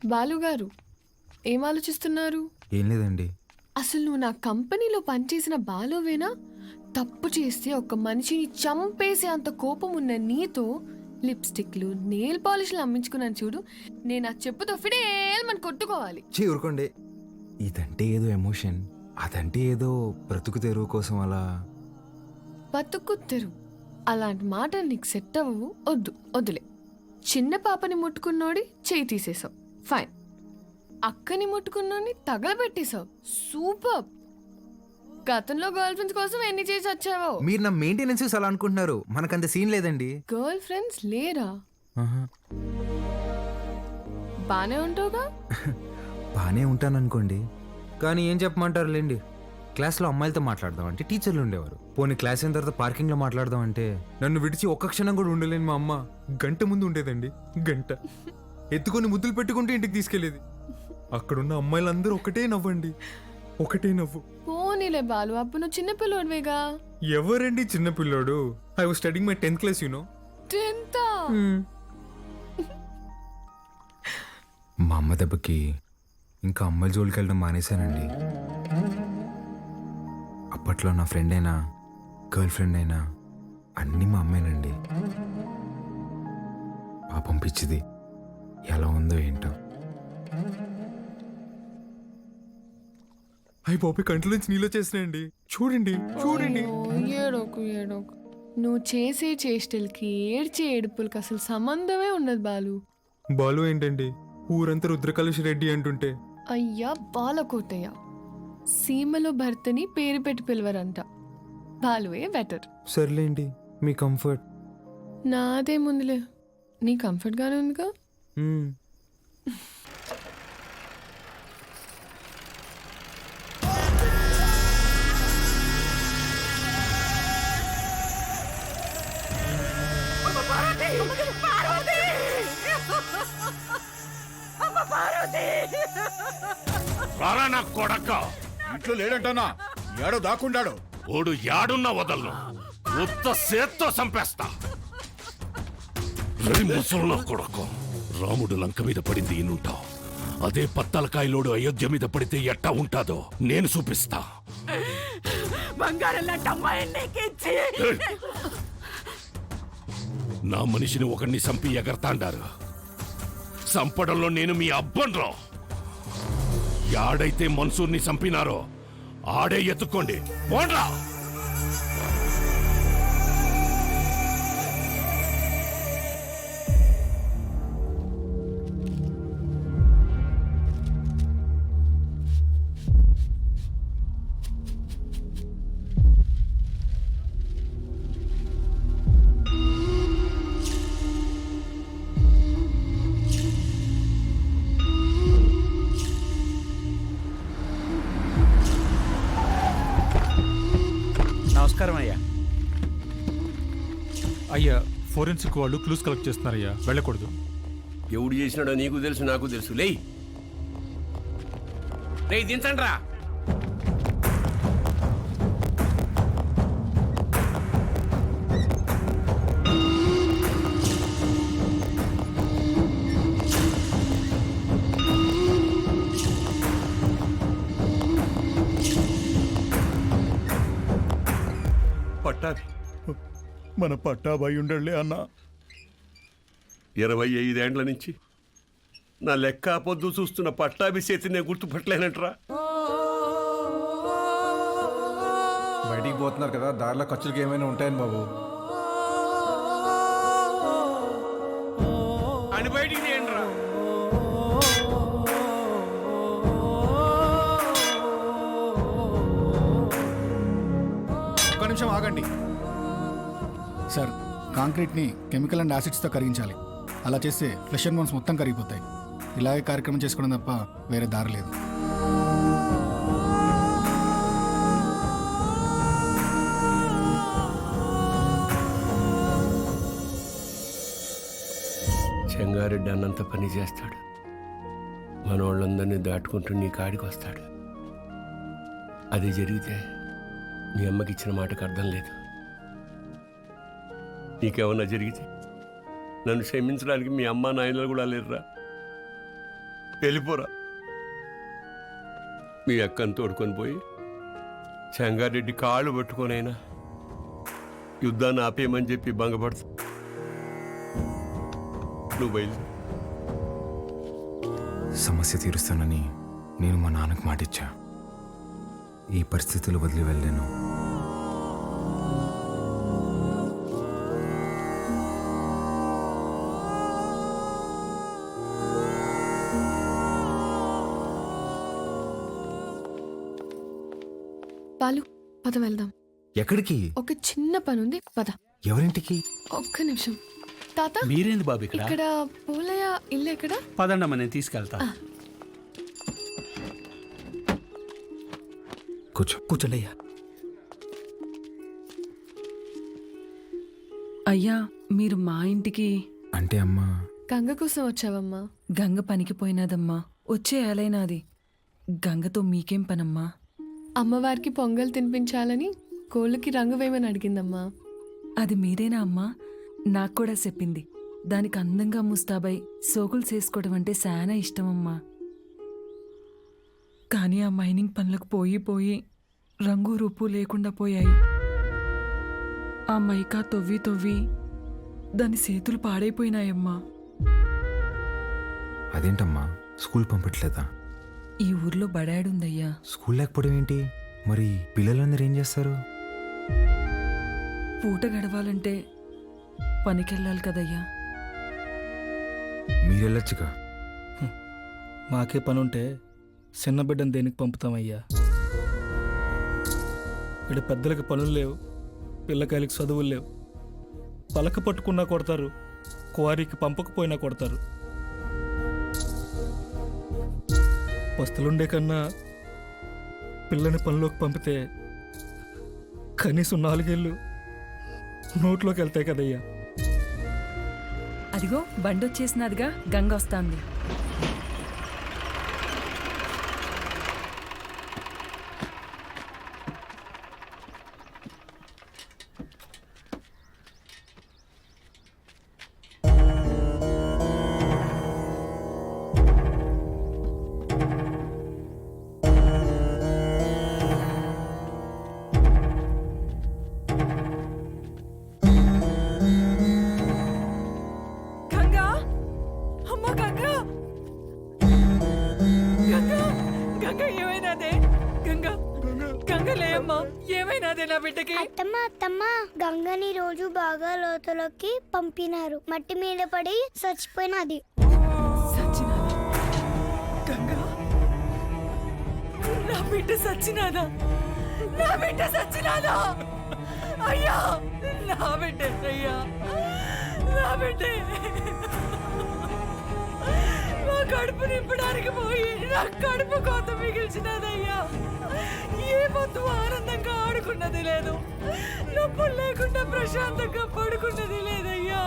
బాలుగారు ఏం ఆలోచిస్తున్నారు? ఏం లేదండి. అసలు నువ్వు నా కంపెనీలో పనిచేసిన బాలువేనా? తప్పు చేస్తే ఒక మనిషిని చంపేసే అంత కోపం ఉన్న నీతో లిప్స్టిక్లు నెయిల్ పాలిష్లు అమ్మించుకున్నాను చూడు. నేను ఆ చెప్పుతో ఫిడేల్మని కొట్టుకోవాలి. ఊరుకోండి. ఇదంటే ఏదో ఎమోషన్, అదంటే ఏదో బ్రతుకు తెరువు కోసం అలా. బతుకుత్తెరు అలాంటి మాటలు నీకు సెట్ అవ్వవు. వద్దులే. చిన్న పాపని ముట్టుకున్నోడి చేయి తీసేసావు, ఫైన్. అక్కని ముట్టుకున్నోడిని తగలబెట్టేశావు, సూపర్. గతంలో గర్ల్ ఫ్రెండ్స్ కోసం ఎన్ని చేసి వచ్చావో. మీరు నా మెయింటెనెన్స్ అలా అనుకుంటున్నారు, మనకంత సీన్ లేదండి. గర్ల్ ఫ్రెండ్స్ లేరా? ఆహా. బానే ఉంటావుగా? బానే ఉంటాననుకోండి, కానీ ఏం చెప్పమంటారు లేండి. క్లాస్లో అమ్మాయిలతో మాట్లాడదాం అంటే టీచర్లు ఉండేవారు. పోనీ క్లాస్ అయిన తర్వాత పార్కింగ్లో మాట్లాడదాం అంటే నన్ను విడిచి ఒక్క క్షణం కూడా ఉండలేని మా అమ్మ గంట ముందు ఉండేదండి. గంట ఎత్తుకొని ముద్దులు పెట్టుకుంటే ఇంటికి తీసుకెళ్లేది. అక్కడున్న అమ్మాయిలందరూ ఒకటే నవ్వండి, ఒకటే నవ్వు. పోనీలే బాలు, అప్పుడు నువ్వు చిన్నపిల్లోడివేగా. ఎవరండి చిన్నపిల్లోడు? I was studying my 10th class, you know. 10th? మా అమ్మ దెబ్బకి ఇంకా అమ్మాయిల జోలికి వెళ్ళడం మానేశానండి. అప్పట్లో నా ఫ్రెండ్ అయినా గర్ల్ ఫ్రెండ్ అయినా అన్నీ మా అమ్మేనండి. పాపం పిచ్చిది ఎలా ఉందో ఏంటో. అయ్యి బాబు, కంట్లో నుంచి నీళ్ళు చేసినాయండి. చూడండి చూడండి. ఏడోకు. నువ్వు చేసే చేష్టలకి ఏడ్చే ఏడుపులకి అసలు సంబంధమే ఉండదు బాలు. బాలు ఏంటండి, ఊరంతా రుద్రకలశ రెడ్డి అంటుంటే. అయ్యా బాలకోటయ్య, సీమలో భర్తని పేరు పెట్టి పిలవరంట. బాలువే బెటర్. సర్లేండి, మీ కంఫర్ట్. నాదే ముందులే, నీ కంఫర్ట్ గానే ఉందిగా. రారా నా కొడక. ఇంట్లో లేడంటానా? ఏడో దాక్కుండాడు. ఓడు యాడున్న వదలను, ఉత్త సేత్తో చంపేస్తా. ముసలు కొడకు, రాముడు లంక మీద పడింది ఈనుంటావు. అదే పత్తలకాయలోడు అయోధ్య మీద పడితే ఎట్టా ఉంటాదో నేను చూపిస్తా. నా మనిషిని ఒకరిని చంపి ఎగరతాండారు. చంపడంలో నేను మీ అబ్బన్రో. యాడైతే మన్సూర్ని చంపినారో ఆడే ఎత్తుకోండి, పోండ్రా. నమస్కారం అయ్యా. అయ్యా, ఫోరెన్సిక్ వాళ్ళు క్లూస్ కలెక్ట్ చేస్తున్నారయ్యా, వెళ్ళకూడదు. ఎవడు చేసినాడో నీకు తెలుసు, నాకు తెలుసు. లేయ్ దించండి రా. పట్టాభి, మన పట్టాభాయి ఉండలే అన్నా. 25 ఏండ్ల నుంచి నా లెక్క పొద్దు చూస్తున్న పట్టాభి చేతి నేను గుర్తుపట్టలేనంటరా. బయటికి పోతున్నారు కదా, దారిలో ఖర్చులకి ఏమైనా ఉంటాయని బాబు. అని బయటికి తీయండిరా. ఒక్క నిమిషం ఆగండి సార్. కాంక్రీట్ని కెమికల్ అండ్ యాసిడ్స్తో కరిగించాలి. అలా చేస్తే ఫ్లెష్ అండ్ బోన్స్ మొత్తం కరిగిపోతాయి. ఇలాగే కార్యక్రమం చేసుకోవడం తప్ప వేరే దారి లేదు. చెంగారెడ్డి అన్నంత పని చేస్తాడు. మన వాళ్ళందరినీ దాటుకుంటూ నీ కాడికి వస్తాడు. అది జరిగితే మీ అమ్మకి ఇచ్చిన మాటకు అర్థం లేదు. నీకేమన్నా జరిగితే నన్ను క్షమించడానికి మీ అమ్మ నాయనలు కూడా లేరురా. వెళ్ళిపోరా. మీ అక్కను తోడుకొని పోయి చెంగారెడ్డి కాళ్ళు పట్టుకొనైనా యుద్ధాన్ని ఆపేయమని చెప్పి భంగపడుతు నువ్వు బయలు. సమస్య తీరుస్తానని నేను మా నాన్నకు మాటిచ్చా. ఈ పరిస్థితులు వదిలి వెళ్ళాను. పాలు పద వెళ్దాం. ఎక్కడికి? ఒక చిన్న పని ఉంది, పద. ఎవరింటికి? ఒక్క నిమిషం. తాత, మీరేంది బాబు ఇక్కడ? ఇక్కడ పోలయ్య ఇల్లు ఎక్కడ? పదండమ్మ, నేను తీసుకెళ్తా. కూర్చో. కూర్చోండి అయ్యా. అయ్యా, మీరు మా ఇంటికి అంటే అమ్మా, గంగ కోసం వచ్చావమ్మా? గంగ పనికి పోయినాదమ్మా. వచ్చే ఏలైనాది. గంగతో మీకేం పనమ్మా? అమ్మవారికి పొంగల్ తినిపించాలని కోళ్ళకి రంగు వేయమని అడిగిందమ్మా. అది మీరేనా అమ్మా? నాకు కూడా చెప్పింది. దానికి అందంగా ముస్తాబై సోకులు చేసుకోవడం అంటే శానా ఇష్టమమ్మా. కానీ ఆ మైనింగ్ పనులకు పోయి పోయి రంగు రూపు లేకుండా పోయాయి. ఆ మైకా తొవ్వి తొవ్వి దాని చేతులు పాడైపోయినాయమ్మా. అదేంటమ్మా, స్కూల్ పంపట్లేదా? ఈ ఊర్లో బడాడుందయ్యా. స్కూల్ లేకపోవడం ఏంటి? మరి పిల్లలందరూ ఏం చేస్తారు? పూట గడవాలంటే పనికెళ్ళాలి కదయ్యా. మీరెళ్ళొచ్చుగా. మాకే పనుంటే చిన్న బిడ్డను దేనికి పంపుతామయ్యా? ఇక్కడ పెద్దలకి పనులు లేవు, పిల్లకాయలకి చదువులు లేవు. పలక పట్టుకున్నా కొడతారు, క్వారీకి పంపకపోయినా కొడతారు. పస్తులుండే కన్నా పిల్లని పనిలోకి పంపితే కనీసం 4 ఏళ్ళు నోట్లోకి వెళ్తాయి కదయ్యా. అదిగో బండొచ్చేసినదిగా, గంగ వస్తాంది. గంగా, అమ్మ గంగా, గంగా, గంగా ఏమైనాదే? గంగా, గంగ లేమ్మా, ఏమైనాదే నా బిడ్డకి? అత్తమ్మ గంగని రోజు బాగా లోతులోకి పంపినారు. మట్టి మీద పడి చచ్చిపోయినది. సచ్చినాదా? గంగా, నా బిడ్డ సచ్చినాదా? నా బిడ్డ సచ్చినాదా? అయ్యా, నా బిడ్డ, అయ్యా, నా బిడ్డే. నా కడుపు నింపడానికి పోయి నా కడుపు కోత మిగిల్చినదయ్యా. ఏ పొద్దు ఆనందంగా ఆడుకున్నది లేదు, నొప్పులు లేకుండా ప్రశాంతంగా పడుకున్నది లేదయ్యా.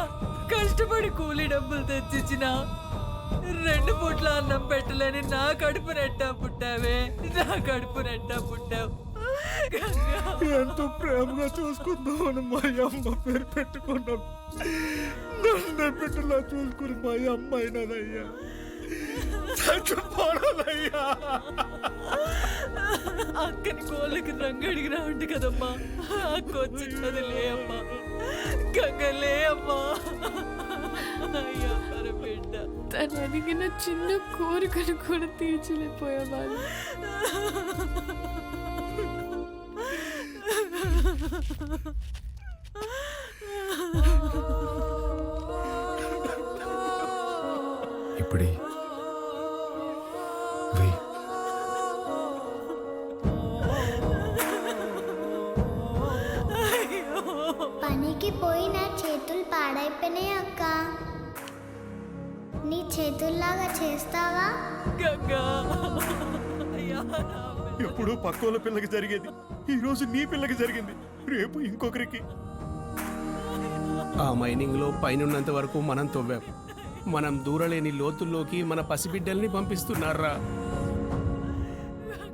కష్టపడి కూలి డబ్బులు తెచ్చిచ్చిన 2 పూట్ల అన్నం పెట్టలేని నా కడుపు నెట్టా పుట్టావే, నా కడుపు నెట్టా పుట్టావు. ఎంతో ప్రేమగా చూసుకుందామని మా అమ్మ పేరు పెట్టుకున్నాం. నన్ను బిడ్డలా చూసుకుని మా అమ్మ అయినదయ్యా. చచ్చిపోనదయ్యా. అక్కని కోళ్ళకి రంగు అడిగినా ఉంటే కదమ్మా, అక్క వచ్చినది లే అమ్మా. గంగ లే అమ్మా. అయ్యా మన బిడ్డ. తను అడిగిన చిన్న కోరికను కూడా తీర్చలేకపోయేవాళ్ళు. ఇప్పుడే వెయ్. పనికి పోయి నా చేతులు పాడైపోయినాయి అక్క. నీ చేతుల్లాగా చేస్తావా? గంగా, అయ్యా నా బిడ్డ. ఎప్పుడు పక్కోళ్ళ పిల్లకి జరిగేది ఈ రోజు నీ పిల్లకి జరిగింది, రేపు ఇంకొకరికి. ఆ మైనింగ్లో పైనున్నంత వరకు మనం తవ్వాం. మనం దూరలేని లోతుల్లోకి మన పసిబిడ్డల్ని పంపిస్తున్నారా?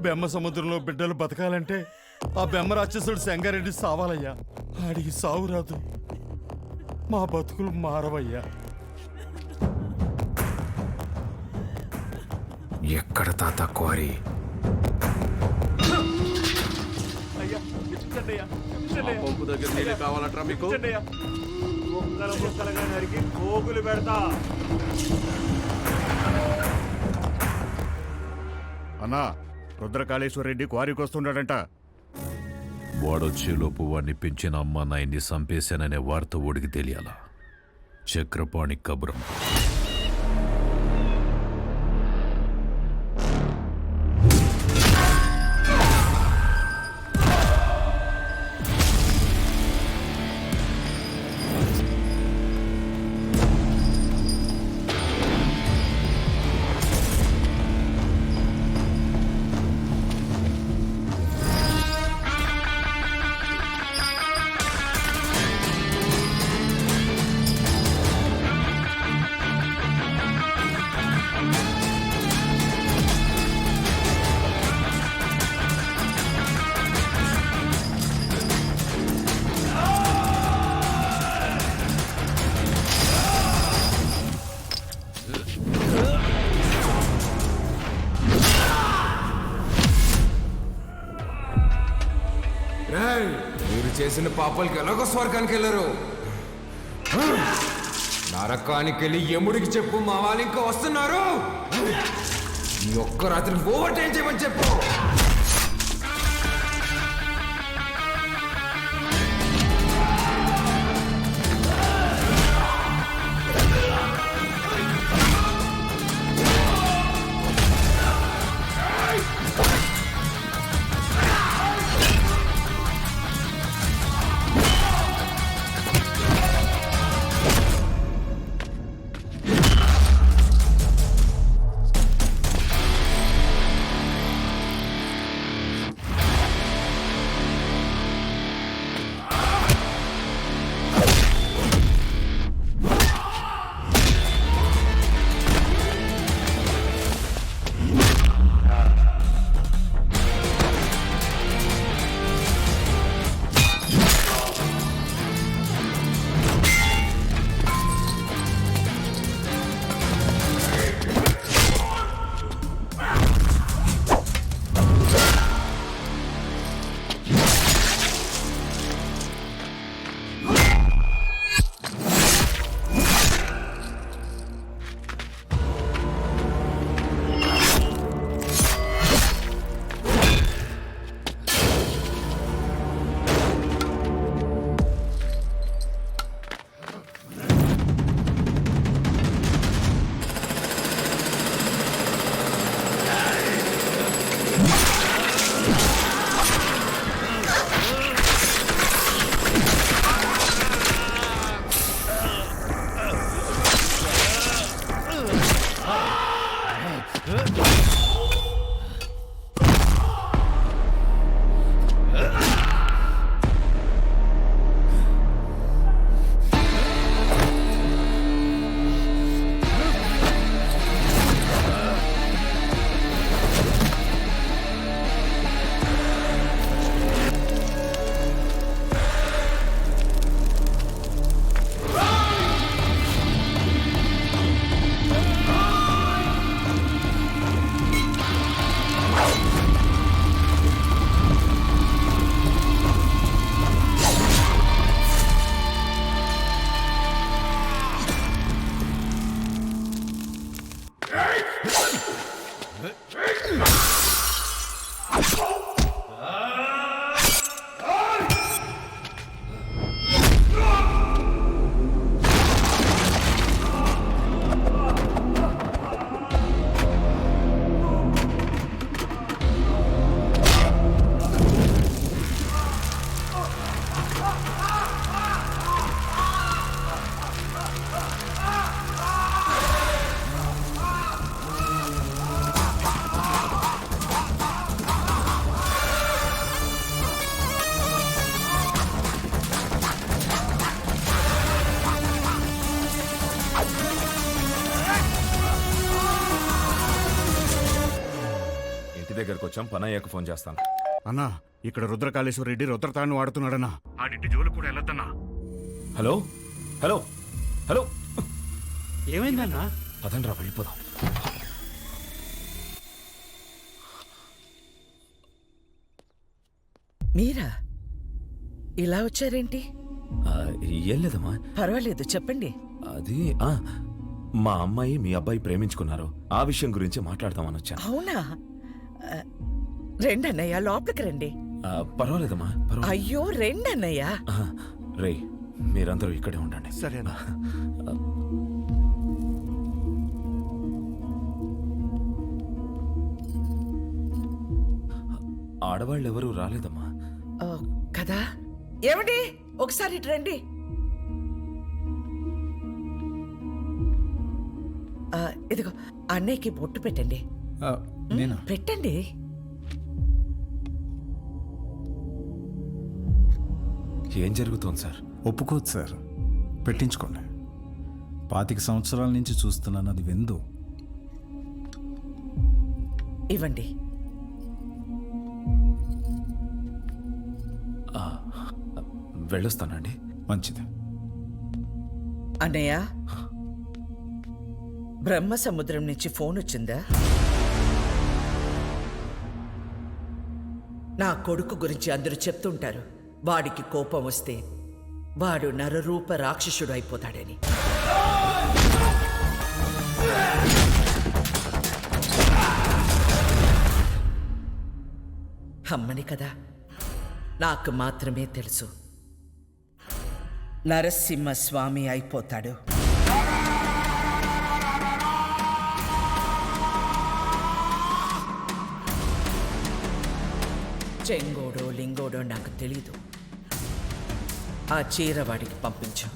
బెమ్మ సముద్రంలో బిడ్డలు బతకాలంటే ఆ బెమ్మ రాక్షసుడు సంగారెడ్డి సావాలయ్యా. ఆడికి సావు రాదు, మా బతుకులు మారవయ్యా. ఎక్కడ తాత క్వారీ? పంపు దగ్గర నీళ్ళు కావాలంటారా మీకు? అన్నా, రుద్రకాళేశ్వర రెడ్డి క్వారీకి వస్తున్నాడంట. వాడొచ్చేలోపు వాడిని పెంచిన అమ్మ నాయన్ని చంపేశాననే వార్త ఓడికి తెలియాలా? చక్రపాణి కబురం. మీరు చేసిన పాపాలకి ఎలాగో స్వర్గానికి వెళ్ళరు. నరకానికి వెళ్ళి యముడికి చెప్పు, మా వాళ్ళు ఇంకా వస్తున్నారు. ఈ ఒక్క రాత్రి ఓవర్ టైం చేయమని చెప్పు. దగ్గరకు వచ్చాం, పని అయ్యాక ఫోన్ చేస్తాను. అన్నా, ఇక్కడ రుద్రకాళేశ్వర రెడ్డి రుద్రతాన్ని వాడుతున్నాడన్నా. ఆడింటి జోలు కూడా వెళ్ళొద్దన్నా. హలో హలో హలో, ఏమైందన్నా? అదనరా వెళ్ళిపోదాం. మీరా ఇలా వచ్చారేంటి? ఏం లేదమ్మా. పర్వాలేదు, చెప్పండి. అది మా అమ్మాయి మీ అబ్బాయి ప్రేమించుకున్నారు. ఆ విషయం గురించి మాట్లాడదామని వచ్చాను. అవునా? రెండన్నయ్య, లోపలికి రండి. పర్వాలేదమ్మా. అయ్యో, రెండన్నయ్య. రే, మీరందరూ ఇక్కడే ఉండండి. సరేనా? ఆడవాళ్ళు ఎవరూ రాలేదమ్మా. కదా? ఏమండి, ఒకసారి ఇటు రండి. ఇదిగో అన్నయ్యకి బొట్టు పెట్టండి. పెట్టండి. ఏం జరుగుతోంది సార్? ఒప్పుకోదు సార్, పెట్టించుకోండి. 25 సంవత్సరాల నుంచి చూస్తున్నాను, అది విందు. ఇవ్వండి. వెళ్ళొస్తానండి. మంచిది. అన్నయ్య, బ్రహ్మ సముద్రం నుంచి ఫోన్ వచ్చిందా? నా కొడుకు గురించి అందరూ చెప్తుంటారు, వాడికి కోపం వస్తే వాడు నరరూప రాక్షసుడు అయిపోతాడని. అమ్మని కదా, నాకు మాత్రమే తెలుసు. నరసింహస్వామి అయిపోతాడు. చెంగోడో లింగోడో నాకు తెలీదు. ఆ చీర వాడికి పంపించు.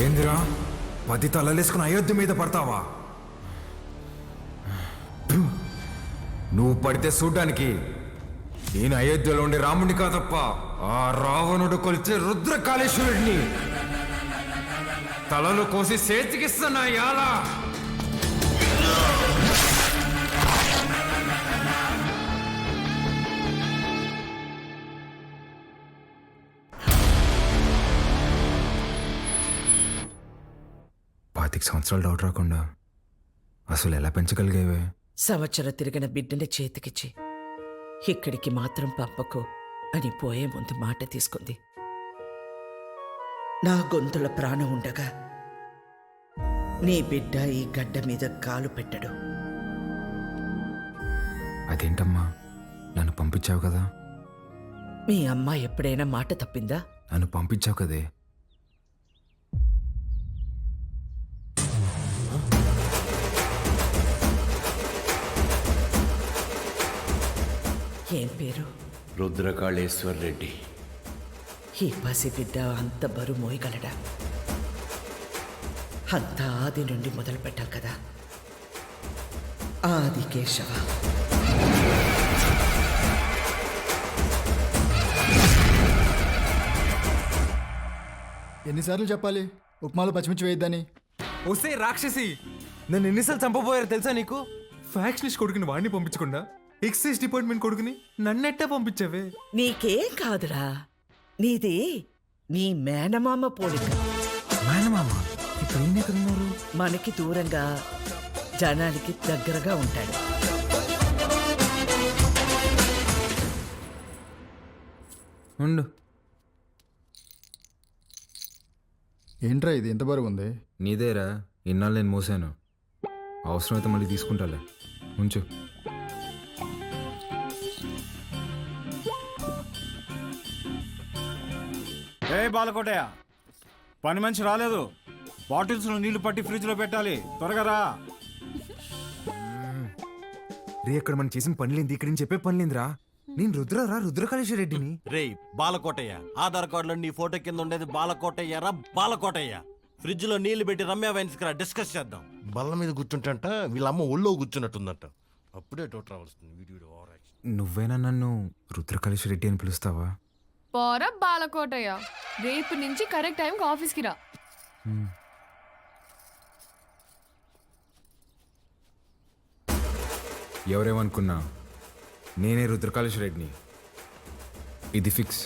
ఏందిరా 10 తలలేసుకుని అయోధ్య మీద పడతావా? నువ్వు పడితే చూడ్డానికి నేను అయోధ్యలో ఉండే రాముడిని కాదప్ప, ఆ రావణుడు కొలిచే రుద్రకాళేశ్వరుడిని. తలలు కోసి చేతికిస్తున్నా యాలా. 25 సంవత్సరాలు డౌట్ రాకుండా అసలు ఎలా పెంచగలిగేవే? సంవత్సరం తిరిగిన బిడ్డని చేతికిచ్చి ఇక్కడికి మాత్రం పంపకు అని పోయే ముందు మాట తీసుకుంది. నా గొంతుల ప్రాణం ఉండగా నీ బిడ్డ ఈ గడ్డ మీద కాలు పెట్టడు. అదేంటమ్మా, నన్ను పంపించావు కదా? మీ అమ్మ ఎప్పుడైనా మాట తప్పిందా? నన్ను పంపించావు కదే. ఏం పేరు? రుద్రకాళేశ్వర్ రెడ్డి. ఈ పసిబిడ్డ అంత బరువు మోయగలడా? అంతా ఆది నుండి మొదలు పెట్టాలి కదా. ఆది కేశవ. ఎన్నిసార్లు చెప్పాలి ఉప్మాలో పచ్చిమిర్చి వేయద్దని? వస్తే రాక్షసి, నన్ను ఎన్నిసార్లు చంపబోయారు తెలుసా నీకు? ఫ్యాక్షనిస్ట్ కొడుకుని వాడిని పంపించకుండా ఎక్సైజ్ డిపార్ట్మెంట్ కొడుకుని నన్నెట్టా పంపించావే? నీకేం కాదురా, నీది నీ మేనమామ పోలిక. మేనమామ ఇప్పుడు ఈయన ఎక్కడున్నారు? మనకి దూరంగా జనానికి దగ్గరగా ఉంటాడు. ఉండు. ఏంట్రా ఇది ఎంత బరువు ఉంది? నీదేరా, ఇన్నాళ్ళు నేను మోసాను. అవసరమైతే మళ్ళీ తీసుకుంటాలే, ఉంచు. ఏ బాలకోటయ్య, పని మనిషి రాలేదు. బాటిల్స్లో నీళ్లు పట్టి ఫ్రిడ్జ్లో పెట్టాలి, త్వరగా రా. రే, అక్కడ మనం చేసిన పనిలేంది, ఇక్కడ నేను చెప్పే పనిలేందిరా. నేను రుద్రకాళేశ్వర రెడ్డిని. రే బాలకోటయ్య, ఆధార్ కార్డులో నీ ఫోటో కింద ఉండేది బాలకోటయ్య రా. బాలకోటయ్య, ఫ్రిడ్జ్ లో నీళ్లు పెట్టి రమ్య వైన్స్ కి డిస్కస్ చేద్దాం. బల్ల మీద కూర్చుంటంట, వీళ్ళమ్మ ఒళ్ళో కూర్చున్నట్టుందంట. అప్పుడే డౌట్ రావాల్సింది. నువ్వేనా నన్ను రుద్రకాళేశ్వర రెడ్డి అని పిలుస్తావా? పోరా బాలకోటయ్య, రేపు నుంచి కరెక్ట్ టైంకి ఆఫీస్కి రా. ఎవరేమనుకున్నా నేనే రుద్రకాళేశ్వర రెడ్డిని. ఇది ఫిక్స్.